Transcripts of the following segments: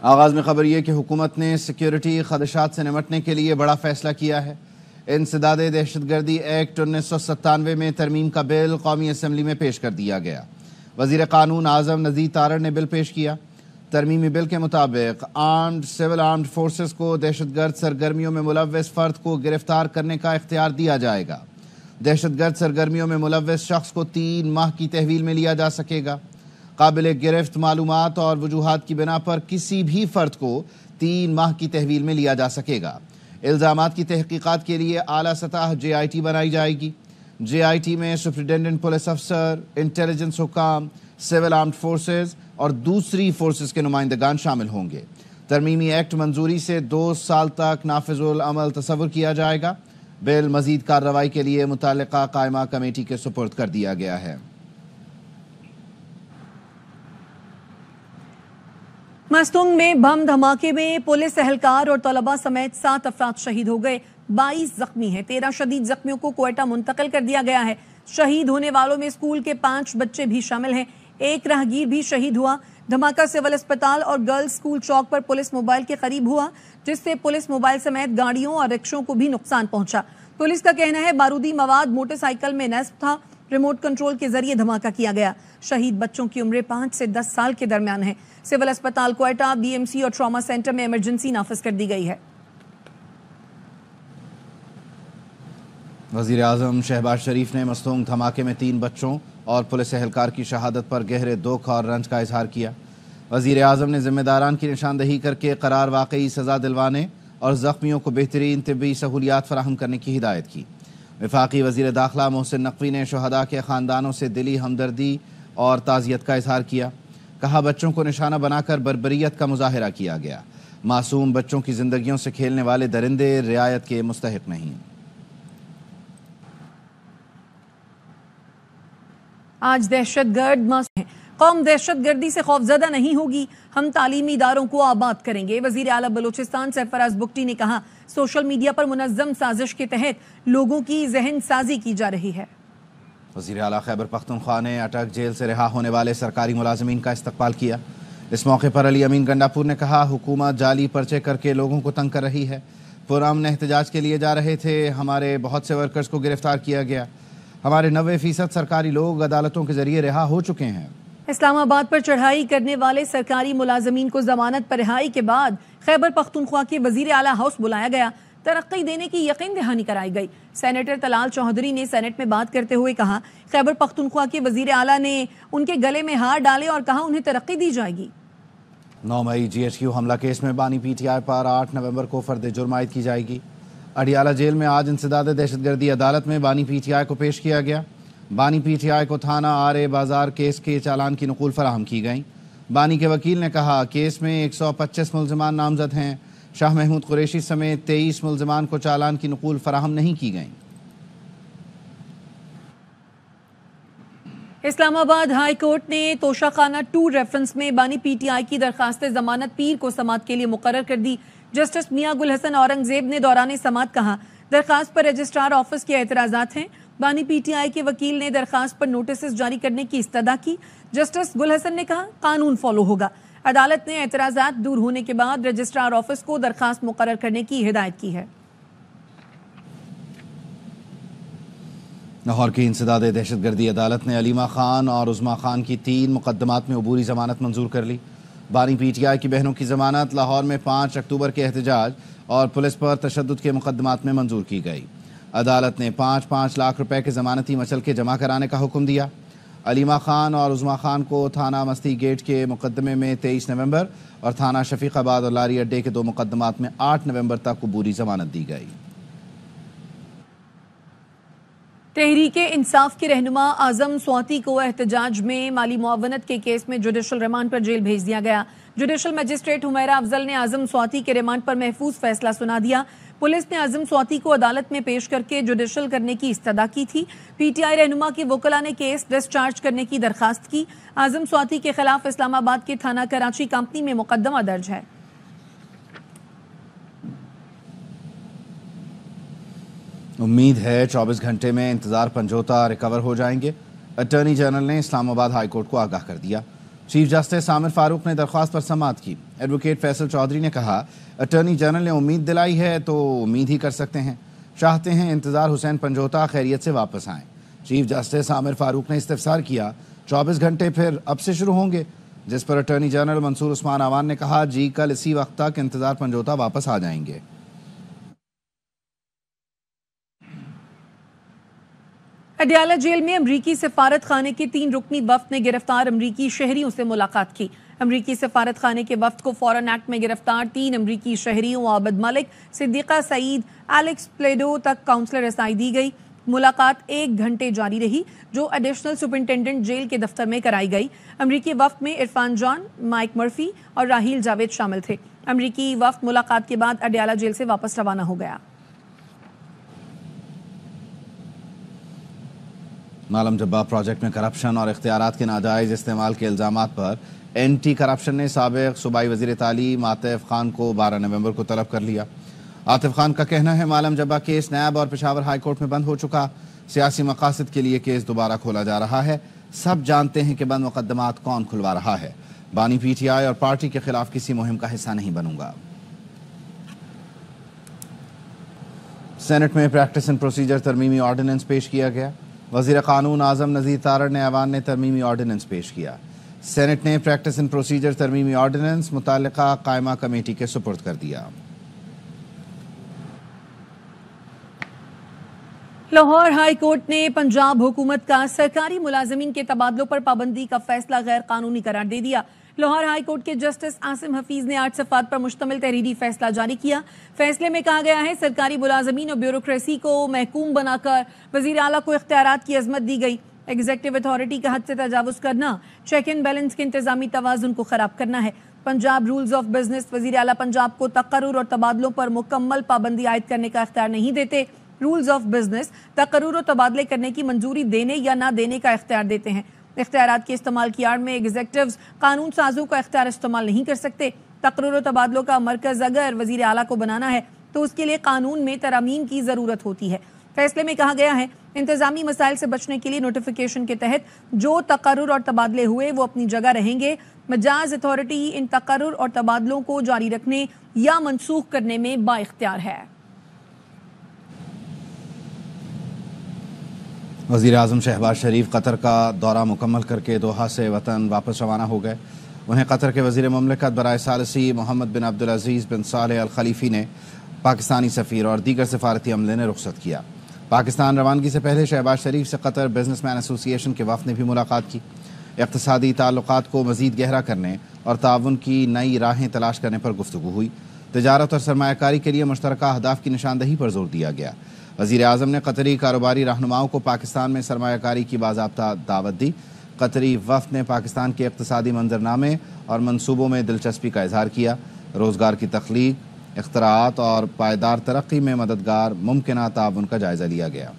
آغاز میں خبر یہ کہ حکومت نے سیکیورٹی خدشات سے نمٹنے کے لیے بڑا فیصلہ کیا ہے۔ انسداد دہشت گردی ایکٹ 1997 میں ترمیم کا بل قومی اسمبلی میں پیش کر دیا گیا۔ وزیر قانون اعظم نذیر تارڑ نے بل پیش کیا۔ ترمیمی بل کے مطابق سول آرمڈ فورسز کو دہشت گرد سرگرمیوں میں ملوث فرد کو گرفتار کرنے کا اختیار دیا جائے گا۔ دہشت گرد سرگرمیوں میں ملوث شخص کو 3 ماہ کی تحویل میں لیا جا سکے گا۔ قابل گرفت معلومات اور وجوہات کی بنا پر کسی بھی فرد کو 3 ماہ کی تحویل میں لیا جا سکے گا۔ الزامات کی تحقیقات کے لیے اعلیٰ سطح JIT بنائی جائے گی۔ JIT میں سپرنٹینڈنٹ پولیس افسر، انٹیلیجنس حکام، سول آرمڈ فورسز اور دوسری فورسز کے نمائندگان شامل ہوں گے۔ ترمیمی ایکٹ منظوری سے 2 سال تک نافذ العمل تصور کیا جائے گا۔ بل مزید کارروائی کے لیے متعلقہ قائمہ کمیٹی کے سپرد کر دیا گیا ہے۔ مستونگ میں بم دھماکے میں پولیس اہلکار اور طلباء سمیت 7 افراد شہید ہو گئے، 22 زخمی ہیں۔ 13 شدید زخمیوں کو کوئٹہ منتقل کر دیا گیا ہے۔ شہید ہونے والوں میں اسکول کے 5 بچے بھی شامل ہیں۔ ایک راہگیر بھی شہید ہوا۔ دھماکہ سول اسپتال اور گرلز اسکول چوک پر پولیس موبائل کے قریب ہوا، جس سے پولیس موبائل سمیت گاڑیوں اور رکشوں کو بھی نقصان پہنچا۔ پولیس کا کہنا ہے بارودی مواد موٹر سائیکل میں نصب تھا۔ ریموٹ کنٹرول کے ذریعے دھماکہ کیا گیا۔ شہید بچوں کی عمریں 5 سے 10 سال کے درمیان ہے۔ سول اسپتال کوئٹہ، BMC اور ٹراما سینٹر میں ایمرجنسی نافذ کر دی گئی ہے۔ وزیر اعظم شہباز شریف نے مستونگ دھماکے میں 3 بچوں اور پولیس اہلکار کی شہادت پر گہرے دکھ اور رنج کا اظہار کیا۔ وزیر اعظم نے ذمہ داران کی نشاندہی کر کے قرار واقعی سزا دلوانے اور زخمیوں کو بہترین طبی سہولیات فراہم کرنے کی ہدایت کی۔ وفاقی وزیر داخلہ محسن نقوی نے شہداء کے خاندانوں سے دلی ہمدردی اور تعزیت کا اظہار کیا۔ کہا بچوں کو نشانہ بنا کر بربریت کا مظاہرہ کیا گیا۔ معصوم بچوں کی زندگیوں سے کھیلنے والے درندے رعایت کے مستحق نہیں۔ آج دہشت گرد ہیں۔ قوم دہشت گردی سے خوفزدہ نہیں ہوگی، ہم تعلیمی اداروں کو آباد کریں گے۔ وزیر اعلیٰ بلوچستان سرفراز بگٹی نے کہا سوشل میڈیا پر منظم سازش کے تحت لوگوں کی ذہن سازی کی جا رہی ہے۔ وزیر اعلیٰ خیبر پختونخوا نے اٹک جیل سے رہا ہونے والے سرکاری ملازمین کا استقبال کیا۔ اس موقع پر علی امین گنڈاپور نے کہا حکومت جعلی پرچے کر کے لوگوں کو تنگ کر رہی ہے۔ پرامن احتجاج کے لیے جا رہے تھے، ہمارے بہت سے ورکرز کو گرفتار کیا گیا۔ ہمارے 90% سرکاری لوگ عدالتوں کے ذریعے رہا ہو چکے ہیں۔ اسلام آباد پر چڑھائی کرنے والے سرکاری ملازمین کو ضمانت پر رہائی کے بعد خیبر پختونخوا کے وزیر اعلیٰ ہاؤس بلایا گیا، ترقی دینے کی یقین دہانی کرائی گئی۔ سینیٹر طلال چوہدری نے سینٹ میں بات کرتے ہوئے کہا خیبر پختونخوا کے وزیر اعلیٰ نے ان کے گلے میں ہار ڈالے اور کہا انہیں ترقی دی جائے گی۔ 9 مئی GHQ حملہ کیس میں بانی PTI پر 8 نومبر کو فرد جرم عائد کی جائے گی۔ اڈیالہ جیل میں آج انسداد دہشت گردی عدالت میں بانی PTI کو پیش کیا گیا۔ بانی PTI کو تھانہ آرے بازار کیس کے چالان کی نقول فراہم کی گئیں۔ بانی کے وکیل نے کہا کیس میں 125 ملزمان نامزد ہیں۔ شاہ محمود قریشی سمیت 23 ملزمان کو چالان کی نقول فراہم نہیں کی گئیں۔ اسلام آباد ہائی کورٹ نے توشہ خانہ 2 ریفرنس میں بانی PTI کی درخواست ضمانت پیر کو سماعت کے لیے مقرر کر دی۔ جسٹس میاں گل حسن اورنگزیب نے دوران سماعت کہا درخواست پر رجسٹرار آفس کے اعتراضات ہیں۔ بانی PTI کے وکیل نے درخواست پر نوٹسز جاری کرنے کی استدعا کی۔ جسٹس گل حسن نے کہا قانون فالو ہوگا۔ عدالت نے اعتراضات دور ہونے کے بعد رجسٹرار آفس کو درخواست مقرر کرنے کی ہدایت کی ہے۔ لاہور کی انسداد دہشت گردی عدالت نے علیمہ خان اور عظمیٰ خان کی 3 مقدمات میں عبوری ضمانت منظور کر لی۔ بانی PTI کی بہنوں کی ضمانت لاہور میں 5 اکتوبر کے احتجاج اور پولیس پر تشدد کے مقدمات میں منظور کی گئی۔ عدالت نے 5-5 لاکھ روپے کے ضمانتی مچلکے جمع کرانے کا حکم دیا۔ علیمہ خان اور عظمیٰ خان کو تھانہ مستی گیٹ کے مقدمے میں 23 نومبر اور تھانہ شفیق آباد اور لاری اڈے کے 2 مقدمات میں 8 نومبر تک عبوری ضمانت دی گئی۔ تحریک انصاف کے رہنما اعظم سواتی کو احتجاج میں مالی معاونت کے کیس میں جوڈیشل ریمانڈ پر جیل بھیج دیا گیا۔ جوڈیشل مجسٹریٹ حمیرہ افضل نے اعظم سواتی کے ریمانڈ پر محفوظ فیصلہ سنا دیا۔ پولیس نے اعظم سواتی کو عدالت میں پیش کر کے جوڈیشل کرنے کی استدعا کی تھی۔ PTI رہنما کے وکلاء نے کیس ڈسچارج کرنے کی درخواست کی۔ اعظم سواتی کے خلاف اسلام آباد کے تھانہ کراچی کمپنی میں مقدمہ درج ہے۔ امید ہے 24 گھنٹے میں انتظار پنجوتا ریکور ہو جائیں گے۔ اٹارنی جنرل نے اسلام آباد ہائی کورٹ کو آگاہ کر دیا۔ چیف جسٹس عامر فاروق نے درخواست پر سماعت کی۔ ایڈوکیٹ فیصل چودھری نے کہا اٹارنی جنرل نے امید دلائی ہے تو امید ہی کر سکتے ہیں، چاہتے ہیں انتظار حسین پنجوتا خیریت سے واپس آئیں۔ چیف جسٹس عامر فاروق نے استفسار کیا 24 گھنٹے پھر اب سے شروع ہوں گے، جس پر اٹارنی جنرل منصور عثمان آوان نے کہا جی کل اسی وقت تک انتظار پنجوتا واپس آ جائیں گے۔ اڈیالہ جیل میں امریکی سفارت خانے کے 3 رکنی وفد نے گرفتار امریکی شہریوں سے ملاقات کی۔ امریکی سفارت خانے کے وفد کو فورن ایکٹ میں گرفتار 3 امریکی شہریوں عابد ملک، صدیقہ سعید، ایلیکس پلیڈو تک کاؤنسلر رسائی دی گئی۔ ملاقات 1 گھنٹے جاری رہی جو ایڈیشنل سپرنٹینڈنٹ جیل کے دفتر میں کرائی گئی۔ امریکی وفد میں عرفان جان، مائک مرفی اور راہیل جاوید شامل تھے۔ امریکی وفد ملاقات کے بعد اڈیالہ جیل سے واپس روانہ ہو گیا۔ معلم جبہ پروجیکٹ میں کرپشن اور اختیارات کے ناجائز استعمال کے الزامات پر اینٹی کرپشن نے سابق صوبائی وزیر تعلیم عاطف خان کو 12 نومبر کو طلب کر لیا۔ عاطف خان کا کہنا ہے معلم جبہ کیس نیب اور پشاور ہائی کورٹ میں بند ہو چکا، سیاسی مقاصد کے لیے کیس دوبارہ کھولا جا رہا ہے، سب جانتے ہیں کہ بند مقدمات کون کھلوا رہا ہے، بانی پی ٹی آئی اور پارٹی کے خلاف کسی مہم کا حصہ نہیں بنوں گا۔ سینٹ میں پریکٹس اینڈ پروسیجر ترمیمی آرڈیننس پیش کیا گیا۔ وزیر قانون اعظم نذیر تارڑ نے ایوان نے ترمیمی آرڈیننس پیش کیا۔ سینٹ نے پریکٹس اینڈ پروسیجر ترمیمی آرڈیننس متعلقہ قائمہ کمیٹی کے سپرد کر دیا۔ لاہور ہائی کورٹ نے پنجاب حکومت کا سرکاری ملازمین کے تبادلوں پر پابندی کا فیصلہ غیر قانونی قرار دے دیا۔ لاہور ہائی کورٹ کے جسٹس عاصم حفیظ نے 8 صفحات پر مشتمل تحریری فیصلہ جاری کیا۔ فیصلے میں کہا گیا ہے سرکاری ملازمین اور بیوروکریسی کو محکوم بنا کر وزیر اعلیٰ کو اختیارات کی عظمت دی گئی۔ ایگزیکٹو اتھارٹی کا حد سے تجاوز کرنا چیک اینڈ بیلنس کے انتظامی توازن کو خراب کرنا ہے۔ پنجاب رولز آف بزنس وزیر اعلیٰ پنجاب کو تقرر اور تبادلوں پر مکمل پابندی عائد کرنے کا اختیار نہیں دیتے۔ رولز آف بزنس تقرر و تبادلے کرنے کی منظوری دینے یا نہ دینے کا اختیار دیتے ہیں۔ اختیارات کے استعمال کی آڑ میں ایگزیکٹوز قانون سازوں کا اختیار استعمال نہیں کر سکتے۔ تقرر و تبادلوں کا مرکز اگر وزیر اعلیٰ کو بنانا ہے تو اس کے لیے قانون میں ترامیم کی ضرورت ہوتی ہے۔ فیصلے میں کہا گیا ہے انتظامی مسائل سے بچنے کے لیے نوٹیفیکیشن کے تحت جو تقرر اور تبادلے ہوئے وہ اپنی جگہ رہیں گے۔ مجاز اتھارٹی ان تقرر اور تبادلوں کو جاری رکھنے یا منسوخ کرنے میں با اختیار ہے۔ وزیر اعظم شہباز شریف قطر کا دورہ مکمل کر کے دوحہ سے وطن واپس روانہ ہو گئے۔ انہیں قطر کے وزیر مملکت برائے ثالثی محمد بن عبدالعزیز بن صالح الخلیفی نے پاکستانی سفیر اور دیگر سفارتی عملے نے رخصت کیا۔ پاکستان روانگی سے پہلے شہباز شریف سے قطر بزنس مین ایسوسی ایشن کے وفد نے بھی ملاقات کی۔ اقتصادی تعلقات کو مزید گہرا کرنے اور تعاون کی نئی راہیں تلاش کرنے پر گفتگو ہوئی۔ تجارت اور سرمایہ کاری کے لیے مشترکہ اہداف کی نشاندہی پر زور دیا گیا۔ وزیر اعظم نے قطری کاروباری رہنماؤں کو پاکستان میں سرمایہ کاری کی باضابطہ دعوت دی۔ قطری وفد نے پاکستان کے اقتصادی منظرنامے اور منصوبوں میں دلچسپی کا اظہار کیا۔ روزگار کی تخلیق، اختراعات اور پائیدار ترقی میں مددگار ممکنہ تعاون کا جائزہ لیا گیا۔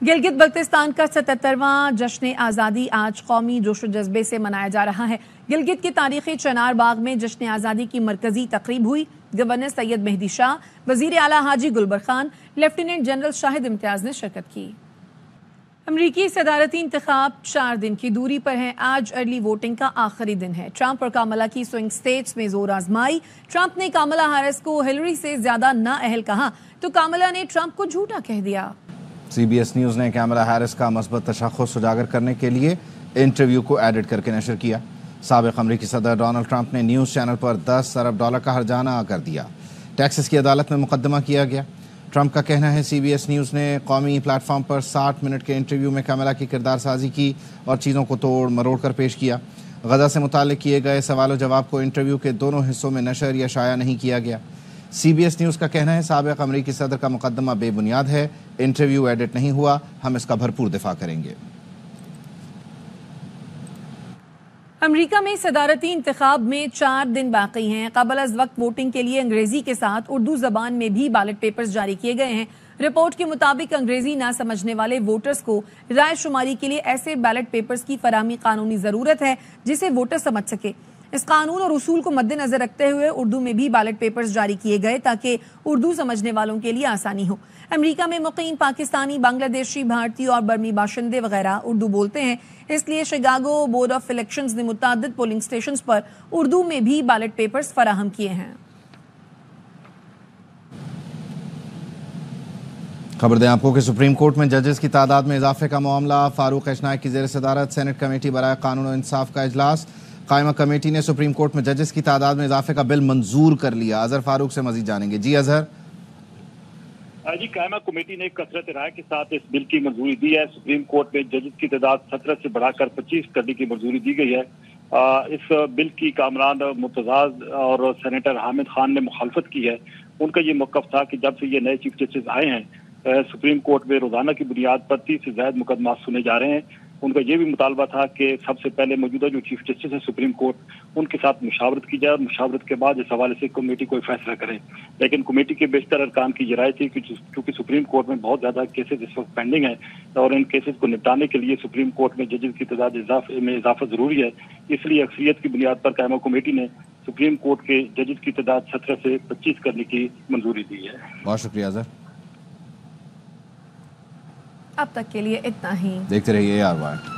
گلگت بلتستان کا 77واں جشن آزادی آج قومی جوش و جذبے سے منایا جا رہا ہے۔ گلگت کے تاریخی چنار باغ میں جشن آزادی کی مرکزی تقریب ہوئی۔ گورنر سید مہدی شاہ، وزیر اعلیٰ حاجی گلبر خان، لیفٹیننٹ جنرل شاہد امتیاز نے شرکت کی۔ امریکی صدارتی انتخاب 4 دن کی دوری پر ہیں۔ آج ارلی ووٹنگ کا آخری دن ہے۔ ٹرمپ اور کاملا کی سوئنگ سٹیٹس میں زور آزمائی۔ ٹرمپ نے کاملا ہیرس کو ہلری سے زیادہ نااہل کہا تو کاملا نے ٹرمپ کو جھوٹا کہہ دیا۔ سی بی ایس نیوز نے کاملا ہیرس کا مثبت تشخص اجاگر کرنے کے لیے انٹرویو کو ایڈٹ کر کے نشر کیا۔ سابق امریکی صدر ڈونلڈ ٹرمپ نے نیوز چینل پر $10 ارب کا ہرجانہ کر دیا۔ ٹیکسس کی عدالت میں مقدمہ کیا گیا۔ ٹرمپ کا کہنا ہے سی بی ایس نیوز نے قومی پلیٹ فارم پر 60 منٹ کے انٹرویو میں کاملا کی کردار سازی کی اور چیزوں کو توڑ مروڑ کر پیش کیا۔ غزہ سے متعلق کیے گئے سوال و جواب کو انٹرویو کے دونوں حصوں میں نشر یا شائع نہیں کیا گیا۔ سی بی ایس نیوز کا کہنا ہے سابق امریکی صدر کا مقدمہ بے بنیاد ہے، انٹرویو ایڈٹ نہیں ہوا، ہم اس کا بھرپور دفاع کریں گے۔ امریکہ میں صدارتی انتخاب میں 4 دن باقی ہیں۔ قبل از وقت ووٹنگ کے لیے انگریزی کے ساتھ اردو زبان میں بھی بیلٹ پیپرز جاری کیے گئے ہیں۔ رپورٹ کے مطابق انگریزی نہ سمجھنے والے ووٹرز کو رائے شماری کے لیے ایسے بیلٹ پیپرز کی فراہمی قانونی ضرورت ہے جسے ووٹر سمجھ سکے۔ اس قانون اور اصول کو مد نظر رکھتے ہوئے اردو میں بھی بیلٹ پیپرز جاری کیے گئے تاکہ اردو سمجھنے والوں کے لیے آسانی ہو۔ امریکہ میں مقیم پاکستانی، بنگلہ دیشی، بھارتی اور برمی باشندے وغیرہ اردو بولتے ہیں، اس لیے شکاگو بورڈ آف الیکشنز نے متعدد پولنگ سٹیشنز پر اردو میں بھی بیلٹ پیپرز فراہم کیے ہیں۔ خبر دیں آپ کو کہ سپریم کورٹ میں ججز کی تعداد میں اضافے کا معاملہ، فاروق اشنائک کی زیر صدارت سینٹ کمیٹی برائے قانون و انصاف کا اجلاس۔ قائمہ کمیٹی نے سپریم کورٹ میں ججز کی تعداد میں اضافے کا بل منظور کر لیا۔ اظہر فاروق سے مزید جانیں گے۔ جی اظہر۔ جی، قائمہ کمیٹی نے کثرت رائے کے ساتھ اس بل کی منظوری دی ہے۔ سپریم کورٹ میں ججز کی تعداد 17 سے بڑھا کر 25 کرنے کی منظوری دی گئی ہے۔ اس بل کی کامران متزاز اور سینیٹر حامد خان نے مخالفت کی ہے۔ ان کا یہ موقف تھا کہ جب سے یہ نئے چیف جسٹس آئے ہیں سپریم کورٹ میں روزانہ کی بنیاد پر 30 سے زائد مقدمات سنے جا رہے ہیں۔ ان کا یہ بھی مطالبہ تھا کہ سب سے پہلے موجودہ جو چیف جسٹس ہے سپریم کورٹ، ان کے ساتھ مشاورت کی جائے اور مشاورت کے بعد اس حوالے سے کمیٹی کوئی فیصلہ کرے۔ لیکن کمیٹی کے بیشتر ارکان کی یہ رائے تھی کہ چونکہ سپریم کورٹ میں بہت زیادہ کیسز اس وقت پینڈنگ ہیں اور ان کیسز کو نپٹانے کے لیے سپریم کورٹ میں ججز کی تعداد میں اضافہ ضروری ہے، اس لیے اکثریت کی بنیاد پر قائمہ کمیٹی نے سپریم کورٹ کے ججز کی تعداد 17 سے 25 کرنے کی منظوری دی ہے۔ بہت شکریہ اظہر۔ اب تک کے لیے اتنا ہی۔ دیکھتے رہیے AR وائر۔